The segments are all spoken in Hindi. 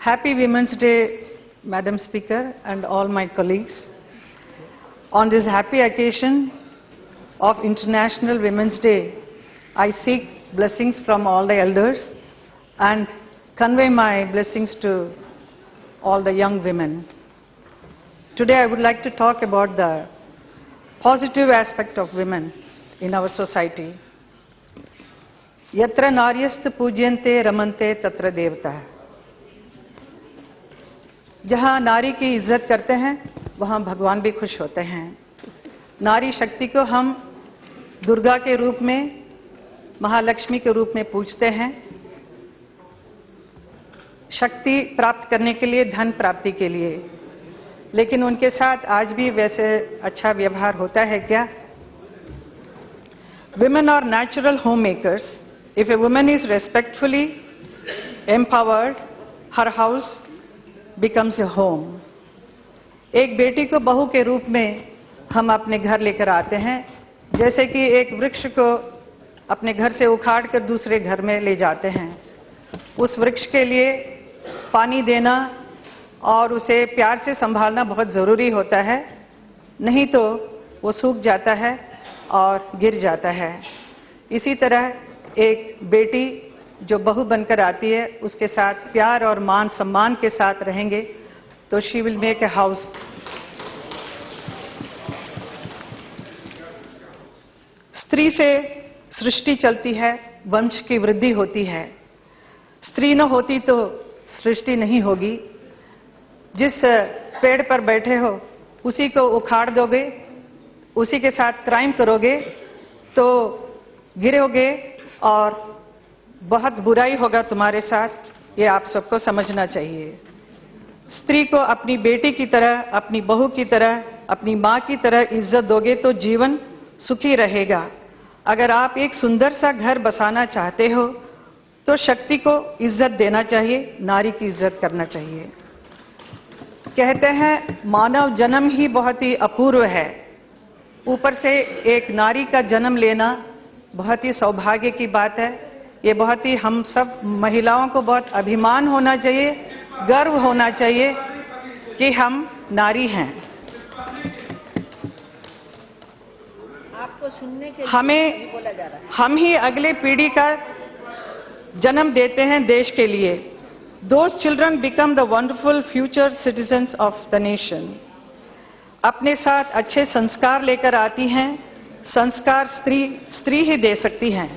Happy Women's Day, Madam Speaker and all my colleagues. On this happy occasion of International Women's Day, I seek blessings from all the elders and convey my blessings to all the young women. Today I would like to talk about the positive aspect of women in our society. Yatra naryast पूज्यन्ते रमन्ते तत्र देवता. जहाँ नारी की इज्जत करते हैं वहाँ भगवान भी खुश होते हैं. नारी शक्ति को हम दुर्गा के रूप में, महालक्ष्मी के रूप में पूजते हैं. शक्ति प्राप्त करने के लिए, धन प्राप्ति के लिए. लेकिन उनके साथ आज भी वैसे अच्छा व्यवहार होता है क्या? Women are natural homemakers. If a woman is respectfully empowered, her house becomes a home. एक बेटी को बहू के रूप में हम अपने घर लेकर आते हैं, जैसे कि एक वृक्ष को अपने घर से उखाड़ कर दूसरे घर में ले जाते हैं. उस वृक्ष के लिए पानी देना और उसे प्यार से संभालना बहुत ज़रूरी होता है, नहीं तो वो सूख जाता है और गिर जाता है. इसी तरह एक बेटी जो बहू बनकर आती है, उसके साथ प्यार और मान सम्मान के साथ रहेंगे तो she will make a house. स्त्री से सृष्टि चलती है, वंश की वृद्धि होती है. स्त्री न होती तो सृष्टि नहीं होगी. जिस पेड़ पर बैठे हो उसी को उखाड़ दोगे, उसी के साथ क्राइम करोगे तो गिरोगे और बहुत बुराई होगा तुम्हारे साथ. ये आप सबको समझना चाहिए. स्त्री को अपनी बेटी की तरह, अपनी बहू की तरह, अपनी माँ की तरह इज्जत दोगे तो जीवन सुखी रहेगा. अगर आप एक सुंदर सा घर बसाना चाहते हो तो शक्ति को इज्जत देना चाहिए, नारी की इज्जत करना चाहिए. कहते हैं मानव जन्म ही बहुत ही अपूर्व है. ऊपर से एक नारी का जन्म लेना बहुत ही सौभाग्य की बात है. ये बहुत ही हम सब महिलाओं को बहुत अभिमान होना चाहिए, गर्व होना चाहिए कि हम नारी हैं. आपको सुनने के लिए बोला जा रहा है. हम ही अगले पीढ़ी का जन्म देते हैं देश के लिए. Those children become the wonderful future citizens of the nation. अपने साथ अच्छे संस्कार लेकर आती हैं. संस्कार स्त्री ही दे सकती हैं.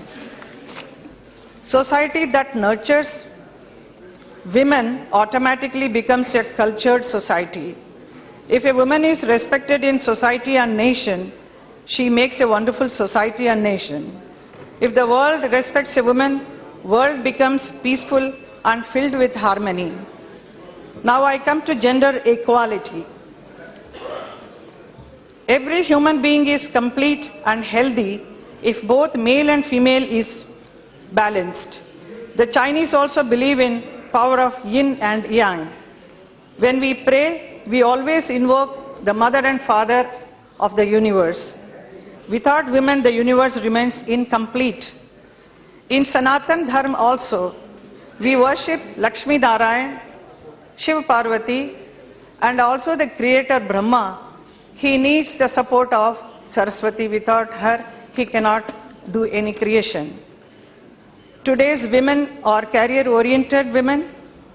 Society that nurtures women automatically becomes a cultured society. If a woman is respected in society and nation, she makes a wonderful society and nation. If the world respects a woman, world becomes peaceful and filled with harmony. Now I come to gender equality. Every human being is complete and healthy if both male and female is balanced. The Chinese also believe in power of yin and yang. When we pray, we always invoke the mother and father of the universe. Without women, the universe remains incomplete. In Sanatan Dharma also, we worship Lakshmi Narayan, Shiv Parvati, and also the creator Brahma. He needs the support of Saraswati. Without her, he cannot do any creation. Today's women are career-oriented women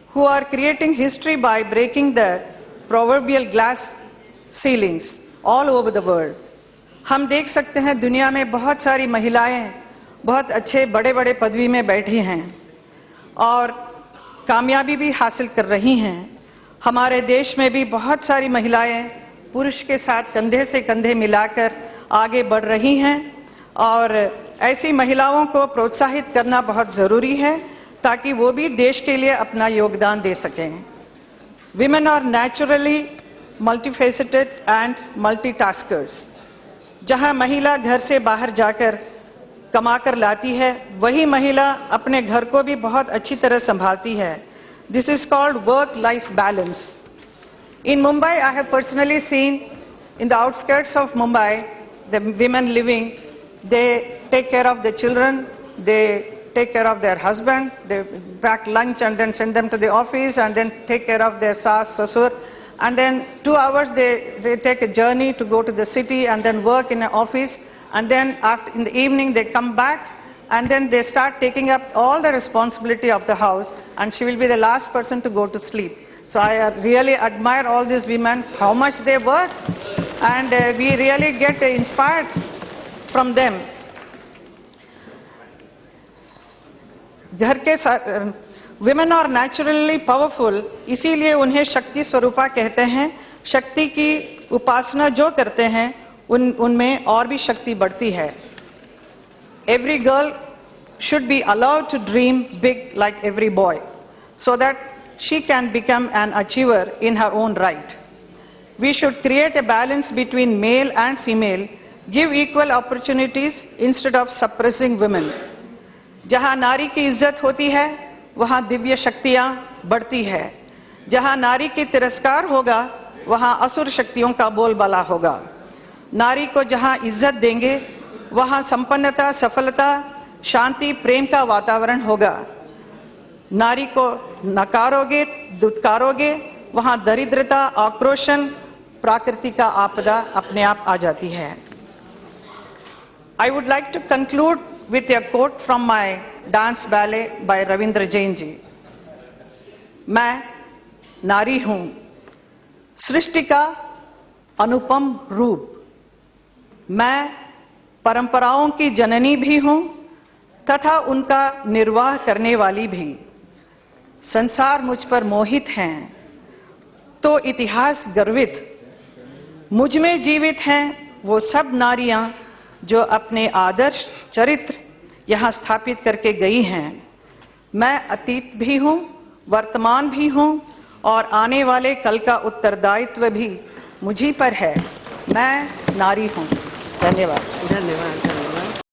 who are creating history by breaking the proverbial glass ceilings all over the world. हम देख सकते हैं दुनिया में बहुत सारी महिलाएं बहुत अच्छे बड़े बड़े पदवी में बैठी हैं और कामयाबी भी हासिल कर रही हैं. हमारे देश में भी बहुत सारी महिलाएं पुरुष के साथ कंधे से कंधे मिलाकर आगे बढ़ रही हैं और ऐसी महिलाओं को प्रोत्साहित करना बहुत ज़रूरी है ताकि वो भी देश के लिए अपना योगदान दे सकें. Women are naturally multifaceted and multitaskers. जहाँ महिला घर से बाहर जाकर कमाकर लाती है, वही महिला अपने घर को भी बहुत अच्छी तरह संभालती है. This is called work-life balance. In Mumbai, I have personally seen in the outskirts of Mumbai, the women living, they take care of the children, they take care of their husband, they pack lunch and then send them to the office and then take care of their saas, sasur. And then 2 hours they take a journey to go to the city and then work in an office. And then in the evening they come back and then they start taking up all the responsibility of the house, and she will be the last person to go to sleep. So I really admire all these women, how much they work, and we really get inspired from them. घर के women are naturally powerful, इसीलिए उन्हें शक्ति स्वरूपा कहते हैं. शक्ति की उपासना जो करते हैं उनमें और भी शक्ति बढ़ती है. Every girl should be allowed to dream big like every boy, so that she can become an achiever in her own right. We should create a balance between male and female, give equal opportunities instead of suppressing women. जहाँ नारी की इज्जत होती है वहाँ दिव्य शक्तियाँ बढ़ती है. जहाँ नारी की तिरस्कार होगा वहाँ असुर शक्तियों का बोलबाला होगा. नारी को जहाँ इज्जत देंगे वहाँ संपन्नता, सफलता, शांति, प्रेम का वातावरण होगा. नारी को नकारोगे, दुत्कारोगे, वहाँ दरिद्रता, आक्रोशन, प्रकृति का आपदा अपने आप आ जाती है. I would like to conclude with a quote from my dance ballet by Ravindra Jain ji. मैं नारी हूँ, सृष्टि का अनुपम रूप. मैं परंपराओं की जननी भी हूँ तथा उनका निर्वाह करने वाली भी. संसार मुझ पर मोहित हैं तो इतिहास गर्वित. मुझ में जीवित हैं वो सब नारियां जो अपने आदर्श चरित्र यहाँ स्थापित करके गई हैं. मैं अतीत भी हूँ, वर्तमान भी हूँ और आने वाले कल का उत्तरदायित्व भी मुझी पर है. मैं नारी हूँ. धन्यवाद. धन्यवाद.